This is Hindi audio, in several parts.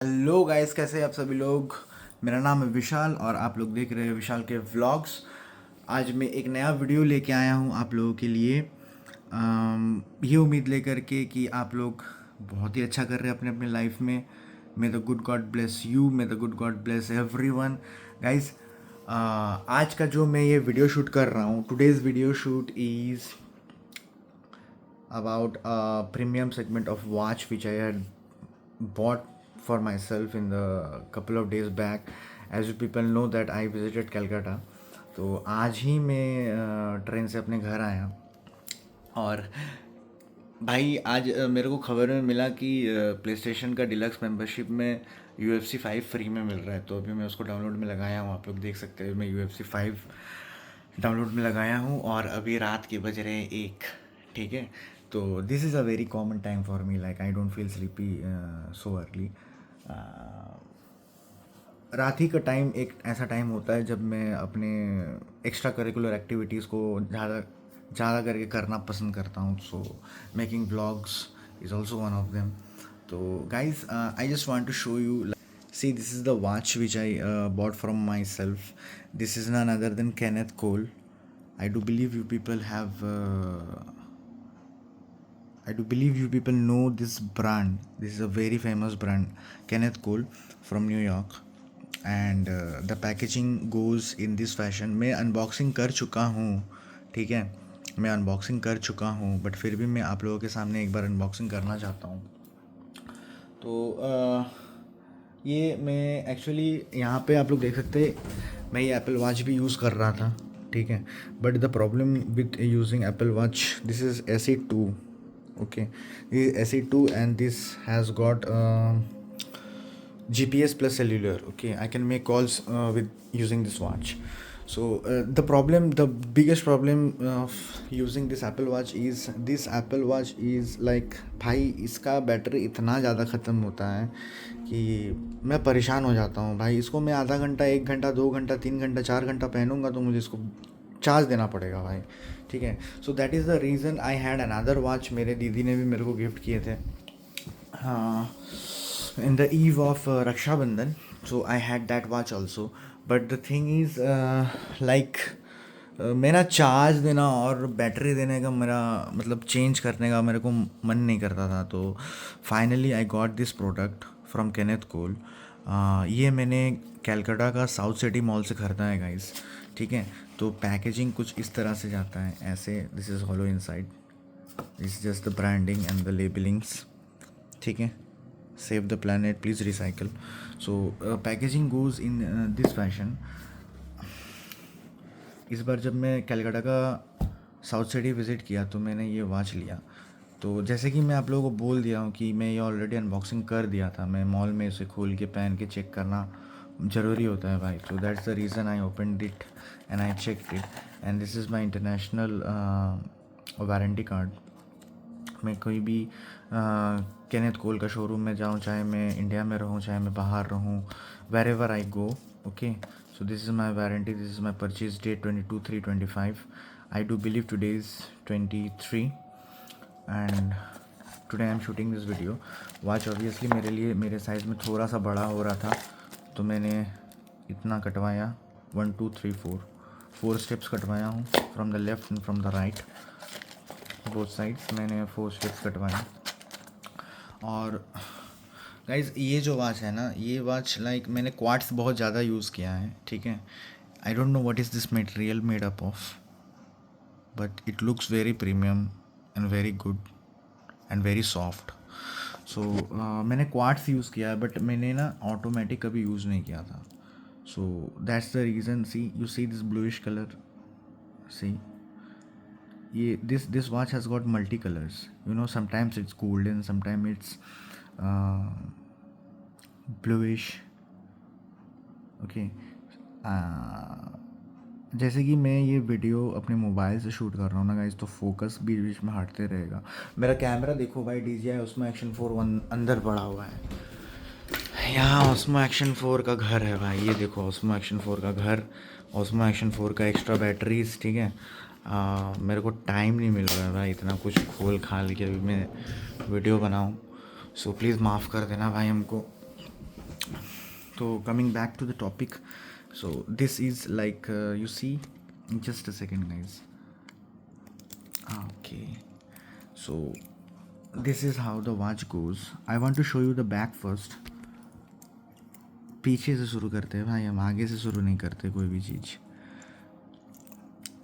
हेलो गाइस, कैसे हैं आप सभी लोग। मेरा नाम है विशाल और आप लोग देख रहे हैं विशाल के व्लॉग्स। आज मैं एक नया वीडियो लेके आया हूँ आप लोगों के लिए। ये उम्मीद लेकर के कि आप लोग बहुत ही अच्छा कर रहे हैं अपने अपने लाइफ में। मे the good God bless you, may the good God bless everyone. Guys, आज का जो मैं ये वीडियो शूट कर रहा हूँ, today's video shoot is about a premium segment of watch which I had bought for myself in the couple of days back. As you people know that I visited Calcutta. तो आज ही मैं ट्रेन से अपने घर आया और भाई आज मेरे को खबर में मिला कि प्ले स्टेशन का डिलक्स मेंबरशिप में UFC 5 फ्री में मिल रहा है। तो अभी मैं उसको डाउनलोड में लगाया हूँ, आप लोग देख सकते हैं। मैं UFC 5 डाउनलोड में लगाया हूँ और अभी रात के बज रहे हैं 1। ठीक है, तो this is a very common time for me, like I don't feel sleepy so early. रात ही का टाइम एक ऐसा टाइम होता है जब मैं अपने एक्स्ट्रा करिकुलर एक्टिविटीज़ को ज़्यादा ज़्यादा करके करना पसंद करता हूँ। So making vlogs is also one of them. तो guys, I just want to show you, see, this is the watch which I bought from myself. This is none other than Kenneth Cole. I do believe you people have I do believe you people know this brand. This is a very famous brand, Kenneth Cole from New York. And the packaging goes in this fashion. मैं अनबॉक्सिंग कर चुका हूँ, ठीक है, मैं अनबॉक्सिंग कर चुका हूँ, बट फिर भी मैं आप लोगों के सामने एक बार अनबॉक्सिंग करना चाहता हूँ। तो ये मैं एक्चुअली यहाँ पे आप लोग देख सकते हैं, मैं ये एप्पल वॉच भी यूज़ कर रहा था, ठीक है। But the problem with using Apple watch, this is SE2, okay, this is SE2 and this has got GPS plus cellular. Okay, I can make calls with using this watch. So the biggest problem of using this Apple Watch is like, भाई इसका बैटरी इतना ज़्यादा ख़त्म होता है कि मैं परेशान हो जाता हूँ। भाई इसको मैं आधा घंटा, 1 घंटा, 2 घंटा, 3 घंटा, 4 घंटा पहनूंगा तो मुझे इसको चार्ज देना पड़ेगा भाई, ठीक है। So that is the reason I had another watch. मेरे दीदी ने भी मेरे को गिफ्ट किए थे, हाँ, in the eve of Rakshabandhan. So I had that watch also. But the thing is, like, मेरा चार्ज देना और बैटरी देने का मेरा मतलब चेंज करने का मेरे को मन नहीं करता था। तो finally I got this product from Kenneth कोल। ये मैंने कैलकाटा का साउथ सिटी मॉल से ख़रीदा है गाइस, ठीक है। तो पैकेजिंग कुछ इस तरह से जाता है, ऐसे। This is hollow inside, this just the branding and the labellings, ठीक है। Save the planet, please recycle. So packaging goes in this fashion. इस बार जब मैं कलकत्ता का साउथ सिटी विज़िट किया तो मैंने ये वॉच लिया। तो जैसे कि मैं आप लोगों को बोल दिया हूँ कि मैं ये ऑलरेडी अनबॉक्सिंग कर दिया था। मैं मॉल में इसे खोल के पहन के चेक करना ज़रूरी होता है भाई। तो that's the reason I opened it and I checked it, and this is my international warranty card. मैं कोई भी केनेथ कोल का शोरूम में जाऊँ, चाहे मैं इंडिया में रहूँ, चाहे मैं बाहर रहूँ, wherever I go, okay. So this is my warranty, this is my purchase date 22/3/25। I do believe today is 23 and today I am shooting this video. Watch obviously मेरे लिए मेरे साइज़ में थोड़ा सा बड़ा हो रहा था, तो मैंने इतना कटवाया, 1 2 3 4 स्टेप्स कटवाया हूँ, from the left and from the right, both sides मैंने 4 स्टेप्स कटवाए। और गाइज़, ये जो वॉच है ना, ये वॉच लाइक मैंने क्वार्ट्स बहुत ज़्यादा यूज़ किया है, ठीक है। I don't know what is this material made up of, but it looks very premium and very good and very soft. So मैंने क्वार्ट्स यूज़ किया है, बट मैंने ना ऑटोमेटिक कभी यूज़ नहीं किया था। So that's the reason. See, you see this bluish colour, see, ये this watch has got multi colors, you know, sometimes it's golden, sometimes it's bluish, okay। जैसे कि मैं ये वीडियो अपने मोबाइल से शूट कर रहा हूँ ना गाइस, तो फोकस बीच बीच में हटते रहेगा। मेरा कैमरा देखो भाई, DJI Osmo Action 4 अंदर पड़ा हुआ है। यहाँ Osmo Action 4 का घर है भाई, ये देखो Osmo Action 4 का घर, Osmo Action 4 का एक्स्ट्रा बैटरीज, ठीक है। मेरे को टाइम नहीं मिल रहा है भाई इतना कुछ खोल खाल के अभी मैं वीडियो बनाऊँ। सो प्लीज़ माफ़ कर देना भाई हमको। So coming back to the topic, so this is like you see, just a second, guys. Okay, so this is how the watch goes. I want to show you the back first. पीछे से शुरू करते हैं भाई, हम आगे से शुरू नहीं करते कोई भी चीज़.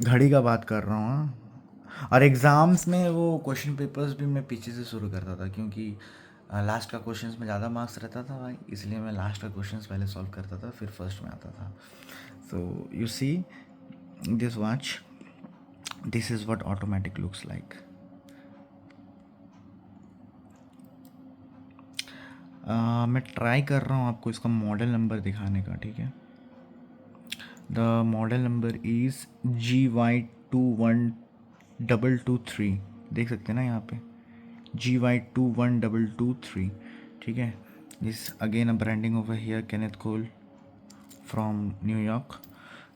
घड़ी का बात कर रहा हूँ. हाँ, और एग्ज़ाम्स में वो क्वेश्चन पेपर्स भी मैं पीछे से शुरू करता था, क्योंकि लास्ट का क्वेश्चंस में ज़्यादा मार्क्स रहता था भाई, इसलिए मैं लास्ट का क्वेश्चंस पहले सॉल्व करता था, फिर फर्स्ट में आता था. So you see this watch, this is what automatic looks like. मैं ट्राई कर रहा हूँ आपको इसका मॉडल नंबर दिखाने का, ठीक है. The model number is GY21223. देख सकते हैं ना यहाँ पे, GY21223, ठीक है. This again a branding over here, Kenneth Cole from New York.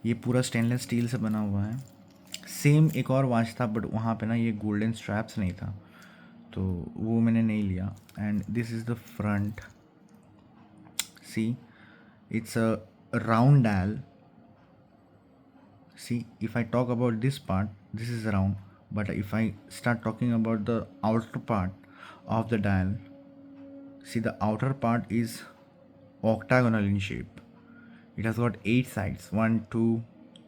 ये पूरा स्टेनलेस स्टील से बना हुआ है. सेम एक और वॉच था, बट वहाँ पे ना ये गोल्डन स्ट्रैप्स नहीं था, तो वो मैंने नहीं लिया. And this is the front. See, it's a round dial. See, if I talk about this part, this is round, but if I start talking about the outer part of the dial, see, the outer part is octagonal in shape. It has got 8 sides: 1 2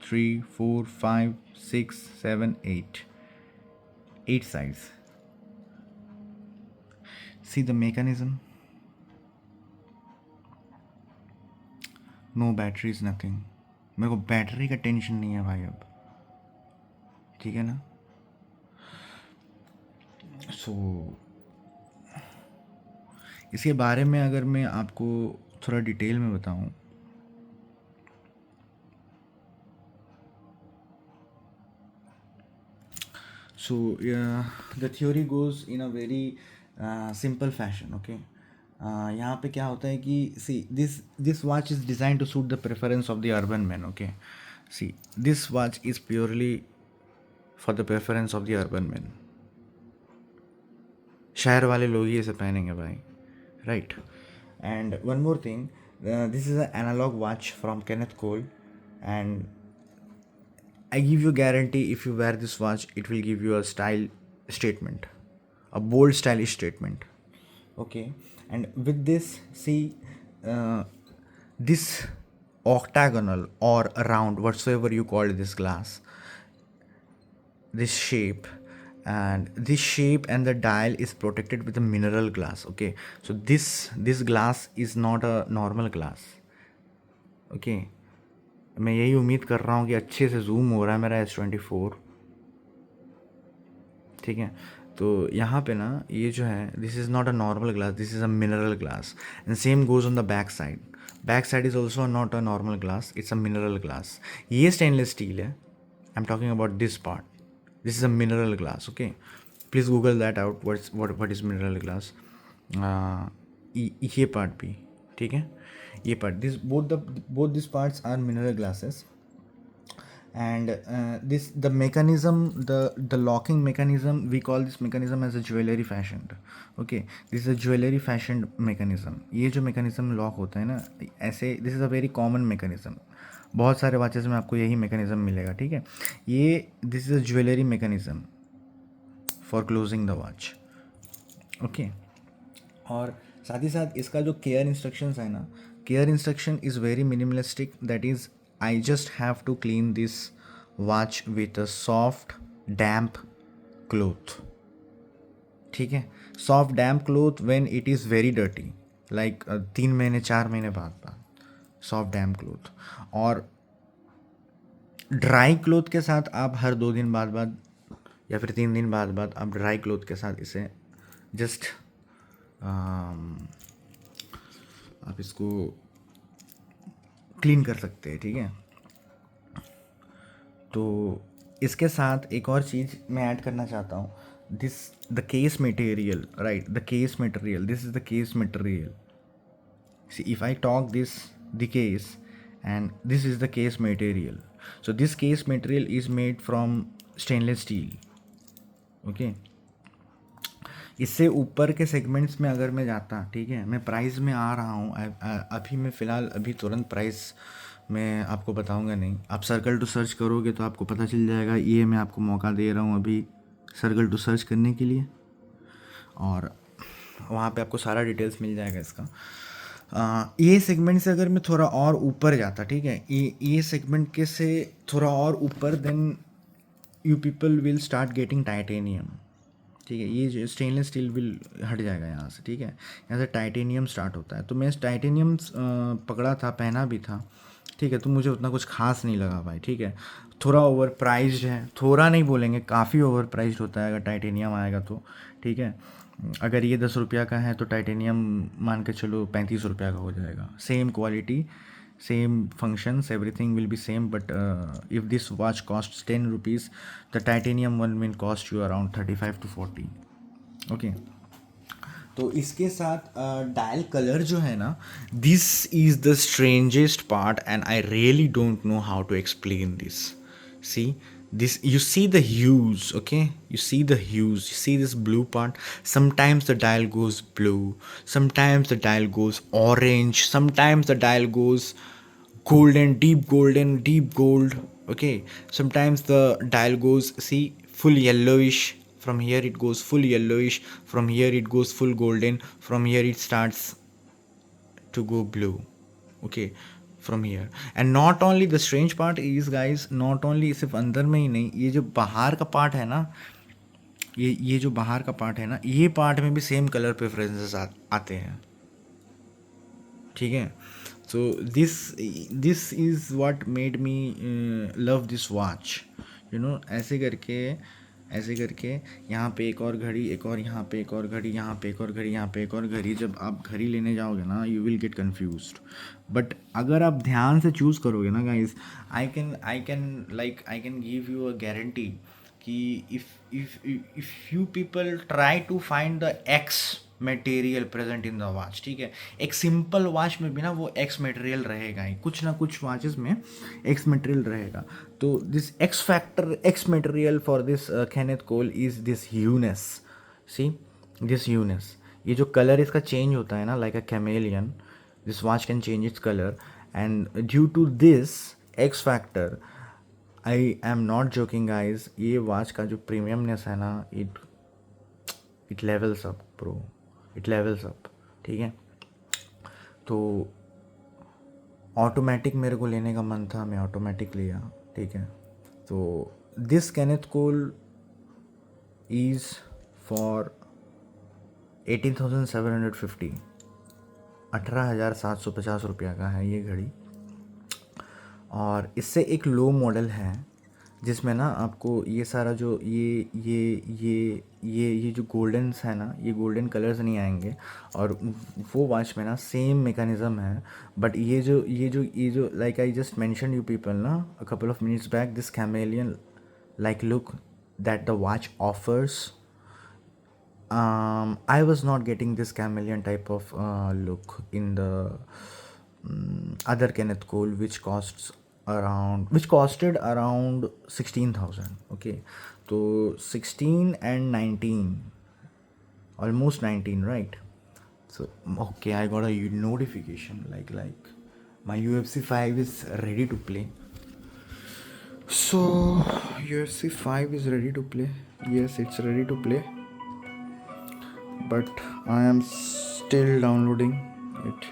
3 4 5 6 7 8. 8 sides. See the mechanism. No batteries, nothing. मेरे को बैटरी का टेंशन नहीं है भाई अब, ठीक है ना. सो इसके बारे में अगर मैं आपको थोड़ा डिटेल में बताऊं, so the theory goes in a very simple fashion. Okay, यहाँ पे क्या होता है कि see this watch is design to suit the preference of the urban man. Okay, see this watch is purely for the preference of the urban man. शहर वाले लोग ही इसे पहनेंगे भाई, right. And one more thing, this is a analogue watch from Kenneth Cole, and I give you guarantee, if you wear this watch, it will give you a style statement, a bold stylish statement. Okay, and with this, see, this octagonal or round, whatsoever you call this glass, this shape, and this shape and the dial is protected with a mineral glass. Okay, so this glass is not a normal glass. Okay, मैं यही उम्मीद कर रहा हूँ कि अच्छे से जूम हो रहा है मेरा S24, ठीक है. तो यहाँ पे ना ये जो है, this is not a normal glass, this is a mineral glass. And same goes on the back side. Back side is also not a normal glass, it's a mineral glass. ये स्टेनलेस स्टील है. I am talking about this part. This is a mineral glass. Okay, please Google that out, what is mineral glass. ये पार्ट भी, ठीक है. ये part, this both these parts are mineral glasses. And this, the mechanism, the locking mechanism, we call this mechanism as a jewelry fashioned. Okay, this is a jewelry fashioned mechanism. ये जो mechanism lock होता है ना ऐसे, this is a very common mechanism. बहुत सारे watches में आपको यही mechanism मिलेगा, ठीक है. ये this is a jewelry mechanism for closing the watch. Okay, और साथ ही साथ इसका जो केयर इंस्ट्रक्शंस है ना, care instruction is very minimalistic. That is, I just have to clean this watch with a soft damp cloth. ठीक है, soft damp cloth when it is very dirty, like 3 महीने 4 महीने बाद सॉफ्ट डैम्प क्लोथ. और ड्राई क्लोथ के साथ आप हर 2 दिन बाद या फिर 3 दिन बाद आप ड्राई क्लोथ के साथ इसे जस्ट आप इसको क्लीन कर सकते हैं, ठीक है. तो इसके साथ एक और चीज़ मैं ऐड करना चाहता हूँ. This the case material, right, the case material, this is the case material. See, if I talk this the case, and this is the case material. So this case material is made from stainless steel. Okay, इससे ऊपर के सेगमेंट्स में अगर मैं जाता, ठीक है, मैं प्राइस में आ रहा हूँ अभी, मैं फ़िलहाल अभी तुरंत प्राइस मैं आपको बताऊंगा नहीं। आप सर्कल टू सर्च करोगे तो आपको पता चल जाएगा। ये मैं आपको मौका दे रहा हूँ अभी सर्कल टू सर्च करने के लिए, और वहाँ पे आपको सारा डिटेल्स मिल जाएगा इसका। ये सेगमेंट से अगर मैं थोड़ा और ऊपर जाता, ठीक है, ये सेगमेंट के से थोड़ा और ऊपर, then you people will start getting titanium, ठीक है। ये जो स्टेनलेस स्टील विल हट जाएगा यहाँ से, ठीक है। यहाँ से टाइटेनियम स्टार्ट होता है। तो मैं टाइटेनियम पकड़ा था, पहना भी था, ठीक है। तो मुझे उतना कुछ खास नहीं लगा भाई, ठीक है। थोड़ा ओवर प्राइज्ड है, थोड़ा नहीं बोलेंगे, काफ़ी ओवर प्राइज्ड होता है अगर टाइटेनियम आएगा तो, ठीक है। अगर ये 10 रुपया का है तो टाइटेनियम मान के चलो 35 रुपया का हो जाएगा। Same quality, same functions, everything will be same, but if this watch costs 10 rupees, the titanium one will cost you around 35 to 40, okay। तो इसके साथ डायल कलर जो है ना, this is the strangest part and I really don't know how to explain this. See this, you see the hues, okay, you see the hues, you see this blue part. Sometimes the dial goes blue, sometimes the dial goes orange, sometimes the dial goes golden, deep gold, okay. Sometimes the dial goes, see, full yellowish. From here it goes full yellowish, from here it goes full golden, from here it starts to go blue, okay, from here. And not only the strange part is guys, not only सिर्फ अंदर में ही नहीं, ये जो बाहर का पार्ट है ना, ये जो बाहर का पार्ट है ना, ये पार्ट में भी सेम कलर प्रेफरेंसेस आते हैं, ठीक है। सो this is what made me love this watch, you know. ऐसे करके यहाँ पे एक और घड़ी, एक और यहाँ पे एक और घड़ी, यहाँ पे एक और घड़ी, यहाँ पे एक और घड़ी। जब आप घड़ी लेने जाओगे ना, you will get confused. But अगर आप ध्यान से चूज़ करोगे ना guys, I can give you a guarantee कि if you people try to find the X material present in the watch, ठीक है। एक सिंपल वॉच में भी ना वो एक्स मटेरियल रहेगा ही, कुछ ना कुछ वॉचेस में एक्स मटेरियल रहेगा। तो this X factor, X material for this Kenneth Cole is this hueness. See this hueness, ये जो कलर इसका चेंज होता है ना, like a chameleon, this watch can change its colour, and due to this X factor, I am not joking guys, ये वॉच का जो प्रीमियमनेस है ना, it levels up bro, it levels up, ठीक है। तो ऑटोमेटिक मेरे को लेने का मन था, मैं ऑटोमेटिक लिया, ठीक है। तो this Kenneth Cole is for 18,750, 18,750 रुपया का है ये घड़ी। और इससे एक लो मॉडल है जिसमें ना आपको ये सारा जो ये जो गोल्डन्स है ना, ये गोल्डन कलर्स नहीं आएंगे। और वो वॉच में ना सेम मेकानिज़म है, बट ये जो like I just mention you people ना a couple of minutes back, this chameleon like look that the watch offers, I was not getting this chameleon type of look in the other Kenneth Cole, which costed around 16,000, okay. So 16 and 19, almost 19, right? So okay, I got a notification like my UFC 5 is ready to play. So UFC 5 is ready to play. Yes, it's ready to play. But I am still downloading it.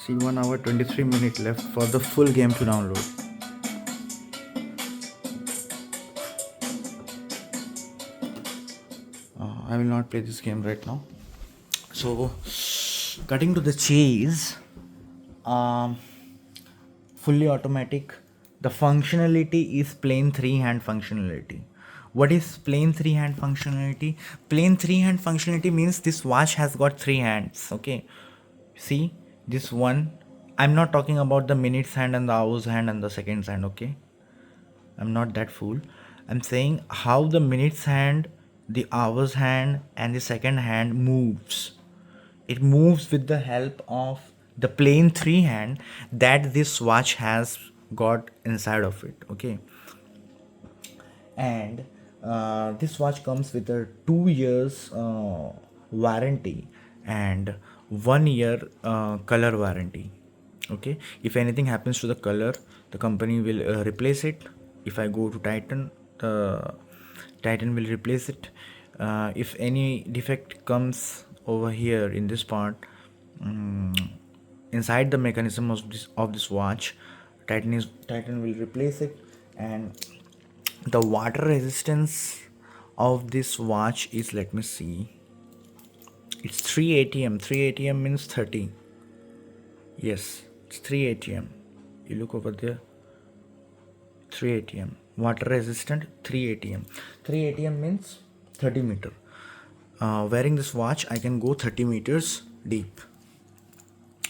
See, 1 hour 23 minutes left for the full game to download. I will not play this game right now. So, cutting to the chase, fully automatic. The functionality is plain 3-hand functionality. What is plain 3-hand functionality? Plain 3-hand functionality means this watch has got 3 hands, okay. See this one, I'm not talking about the minutes hand and the hours hand and the seconds hand, okay. I'm not that fool. I'm saying how the minutes hand, the hours hand and the second hand moves. It moves with the help of the plain 3 hand that this watch has got inside of it, okay. And This watch comes with a 2 years warranty and 1 year color warranty. Okay, if anything happens to the color, the company will replace it. If I go to Titan, the Titan will replace it. If any defect comes over here in this part, um, inside the mechanism of this watch, Titan will replace it. And the water resistance of this watch is, let me see, it's 3 atm. 3 atm means 30. Yes, it's 3 atm. You look over there, 3 atm, water resistant, 3 atm. 3 atm means 30 meter. Wearing this watch I can go 30 meters deep.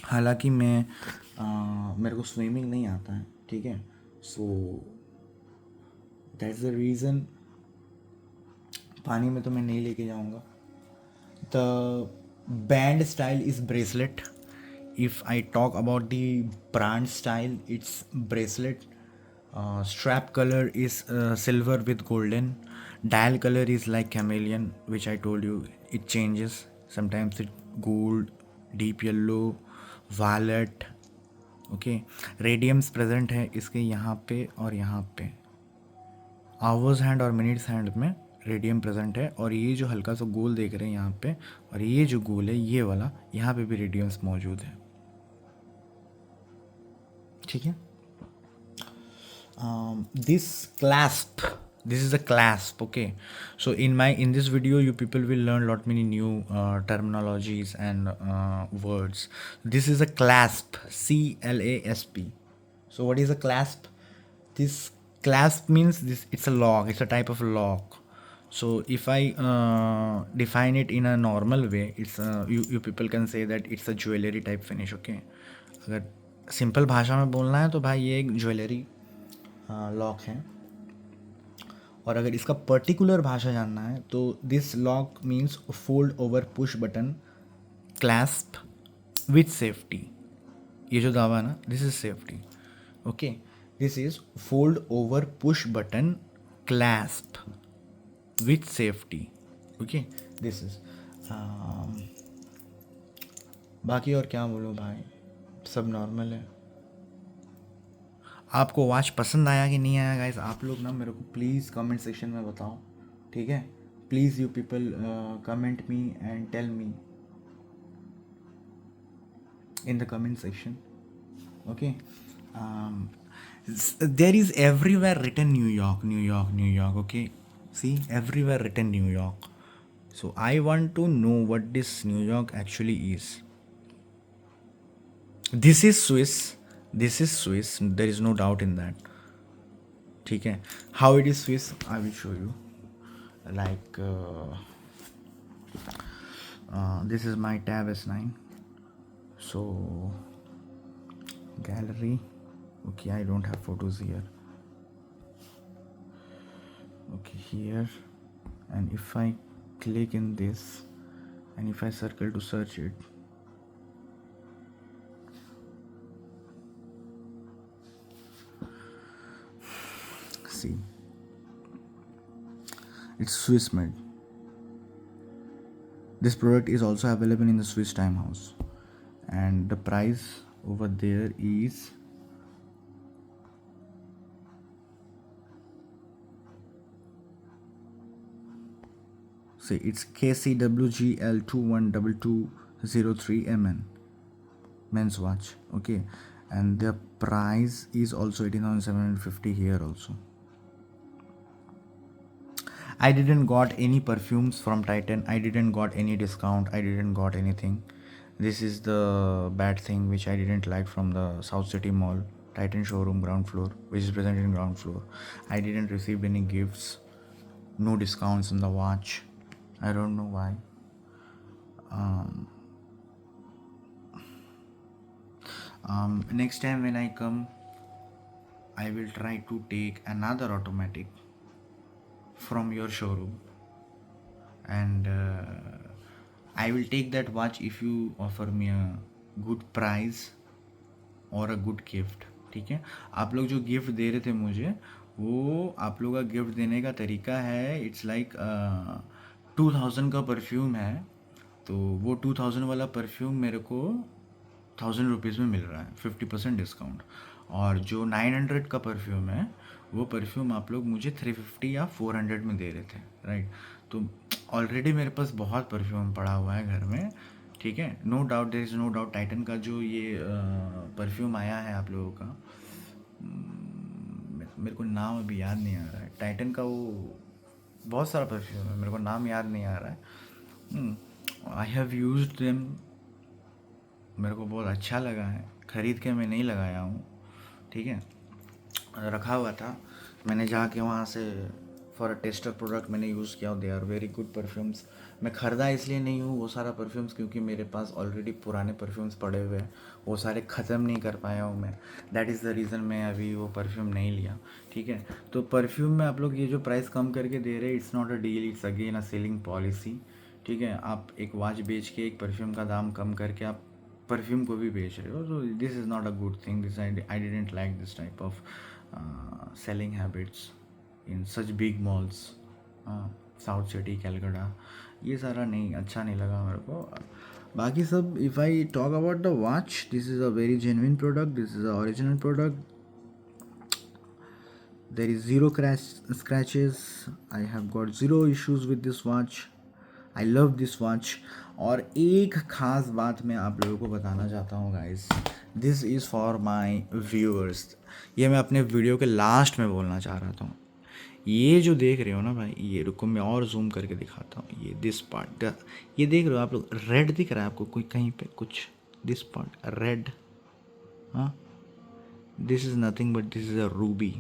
हालांकि मेरे को स्विमिंग नहीं आता है, ठीक है, सो दैट्स द रीज़न पानी में तो मैं नहीं लेके जाऊंगा. The band style is bracelet. If I talk about the brand style, it's bracelet. Strap color is silver with golden. Dial color is like chameleon, which I told you, it changes. Sometimes it gold, deep yellow, violet. Okay, radiums present है इसके यहाँ पे और यहाँ पे. आवर्स हैंड और मिनट्स हैंड में रेडियम प्रेजेंट है. और ये जो हल्का सा गोल देख रहे हैं यहाँ पे, और ये जो गोल है ये वाला, यहाँ पे भी रेडियम्स मौजूद है. ठीक है. This clasp, this is a clasp. Okay, so in this video you people will learn lot many new terminologies and words. This is a clasp, CLASP. So what is a clasp? This clasp means this, it's a lock, it's a type of lock. So if I define it in a normal way, it's you people can say that it's a jewelry type finish. Okay, अगर सिंपल भाषा में बोलना है तो भाई ये एक ज्वेलरी लॉक है. और अगर इसका पर्टिकुलर भाषा जानना है तो this lock means fold over push button clasp with safety. ये जो दावा है ना, this is safety. Okay, this is fold over push button clasp with safety. Okay, this is बाकी और क्या बोलो भाई, सब नॉर्मल है. आपको वॉच पसंद आया कि नहीं आया गाइस, आप लोग ना मेरे को प्लीज़ कमेंट सेक्शन में बताओ. ठीक है, please you people comment me and tell me in the comment section. Okay, there is everywhere written New York, New York, New York. Okay, see, everywhere written New York. So I want to know what this New York actually is. This is Swiss, this is Swiss, there is no doubt in that. ठीक है, how it is Swiss I will show you. Like this is my Tab S9. So gallery, okay, I don't have photos here. Okay, here, and if I click in this and if I circle to search it, see, it's Swiss made. This product is also available in the Swiss Time House, and the price over there is see, it's KCWGL212203MN men's watch. Okay, and the price is also 18,750 here also. I didn't got any perfumes from Titan, I didn't got any discount, I didn't got anything. This is the bad thing which I didn't like from the South City Mall Titan showroom ground floor, which is present in ground floor. I didn't receive any gifts, no discounts on the watch. I don't know why. Next time when I come, I will try to take another automatic from your showroom, and I will take that watch if you offer me a good price और अ गुड गिफ्ट. ठीक है, आप लोग जो गिफ्ट दे रहे थे मुझे वो आप लोग का गिफ्ट देने का तरीका है, इट्स लाइक 2000 का परफ्यूम है, तो वो 2000 वाला परफ्यूम मेरे को 1000 रुपीज़ में मिल रहा है, 50% डिस्काउंट। और जो 900 का परफ्यूम है, वो परफ्यूम आप लोग मुझे 350 या 400 में दे रहे थे, राइट। तो ऑलरेडी मेरे पास बहुत परफ्यूम पड़ा हुआ है घर में, ठीक है। No doubt, there is no doubt, Titan का जो ये परफ्यूम आया है आप लोगों का, मेरे को नाम अभी याद नहीं आ रहा है, टाइटन का वो बहुत सारा परफ्यूम है, मेरे को नाम याद नहीं आ रहा है। आई हैव यूज्ड देम, मेरे को बहुत अच्छा लगा है, ख़रीद के मैं नहीं लगाया हूँ, ठीक है। रखा हुआ था, मैंने जाके वहाँ से फॉर अ टेस्टर प्रोडक्ट मैंने यूज़ किया, they are very good perfumes. मैं ख़रीदा इसलिए नहीं हूँ वो सारा परफ्यूम्स, क्योंकि मेरे पास ऑलरेडी पुराने परफ्यूम्स पड़े हुए हैं, वो सारे ख़त्म नहीं कर पाया हूँ मैं, दैट इज़ द रीज़न मैं अभी वो परफ्यूम नहीं लिया, ठीक है। तो परफ्यूम में आप लोग ये जो प्राइस कम करके दे रहे हैं, it's not a deal, it's again a selling policy, ठीक है। आप एक वॉच बेच के एक परफ्यूम का दाम कम करके आप परफ्यूम को भी बेच रहे हो, तो this is not a good thing, this I didn't like this type of selling habits in such big malls, south city, Calcutta, ये सारा नहीं अच्छा नहीं लगा मेरे को। बाकी सब, if I talk about the watch, this is a very genuine product, this is a original product, there is zero scratches, I have got zero issues with this watch, I love this watch. और एक ख़ास बात मैं आप लोगों को बताना चाहता हूँ guys, this is for my viewers, ये मैं अपने वीडियो के लास्ट में बोलना चाह रहा था। ये जो देख रहे हो ना भाई, ये रुको मैं और जूम करके दिखाता हूँ, ये दिस पार्ट, ये देख रहे हो आप लोग, रेड दिख रहा है आपको कोई कहीं पे कुछ, दिस पार्ट रेड, हाँ, this is nothing but this is a Ruby.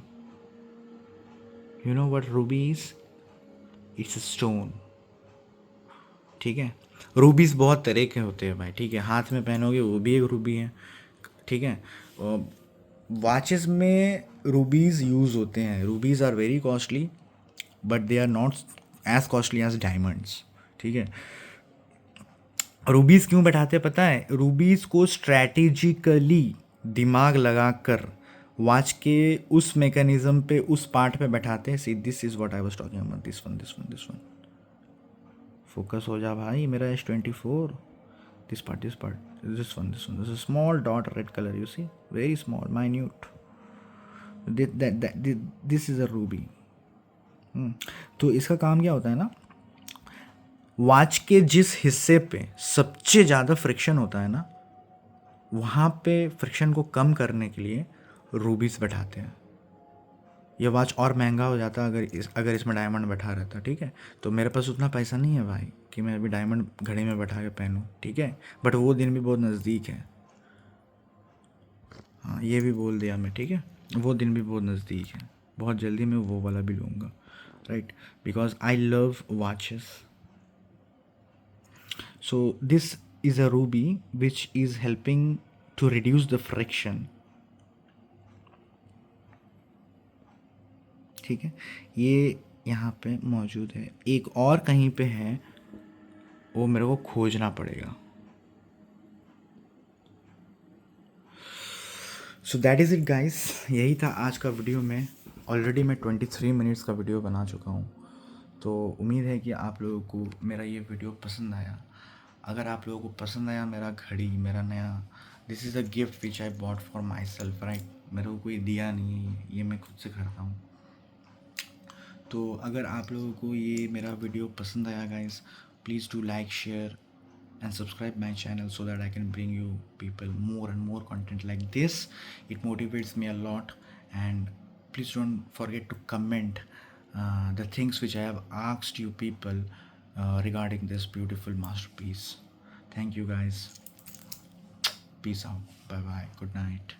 You know what Ruby is? It's a stone, ठीक है। रूबीज़ बहुत तरह के होते हैं भाई, ठीक है, हाथ में पहनोगे वो भी एक रूबी है, ठीक है। वॉचेस में रूबीज़ यूज़ होते हैं, rubies are very costly but they are not as costly as diamonds, ठीक है। रूबीज़ क्यों बैठाते हैं पता है? रूबीज़ को स्ट्रैटेजिकली दिमाग लगाकर वॉच के उस मैकेनिज्म पे, उस पार्ट पे बैठाते हैं। See this is what I was talking about, this one this one this one, focus हो जा भाई, मेरा S24, this part, this one, this is a small dot red color, you see, very small, minute, this is a ruby। तो इसका काम क्या होता है ना, वॉच के जिस हिस्से पे सबसे ज़्यादा फ्रिक्शन होता है ना, वहाँ पे फ्रिक्शन को कम करने के लिए रूबीज बैठाते हैं। ये वॉच और महंगा हो जाता अगर इसमें डायमंड बैठा रहता, ठीक है। तो मेरे पास उतना पैसा नहीं है भाई कि मैं अभी डायमंड घड़ी में बैठा के पहनूं, ठीक है। बट वो दिन भी बहुत नज़दीक है, हाँ ये भी बोल दिया मैं, ठीक है। वो दिन भी बहुत नज़दीक है, बहुत जल्दी मैं वो वाला भी लूँगा, right, because I love watches. So this is a ruby which is helping to reduce the friction, ठीक है। ये यहाँ पे मौजूद है, एक और कहीं पे है, वो मेरे को खोजना पड़ेगा। So that is it guys, यही था आज का वीडियो में। ऑलरेडी मैं 23 मिनट्स का वीडियो बना चुका हूँ, तो उम्मीद है कि आप लोगों को मेरा ये वीडियो पसंद आया। अगर आप लोगों को पसंद आया मेरा घड़ी, मेरा नया, this is a gift which I bought for my self, right, मेरे को कोई दिया नहीं है, ये मैं खुद से करता हूँ। तो अगर आप लोगों को ये मेरा वीडियो पसंद आया guys, please do like, share and subscribe my channel so that I can bring you people more and more content like this. It motivates me a lot, and please don't forget to comment the things which I have asked you people regarding this beautiful masterpiece. Thank you guys, peace out, bye bye, good night.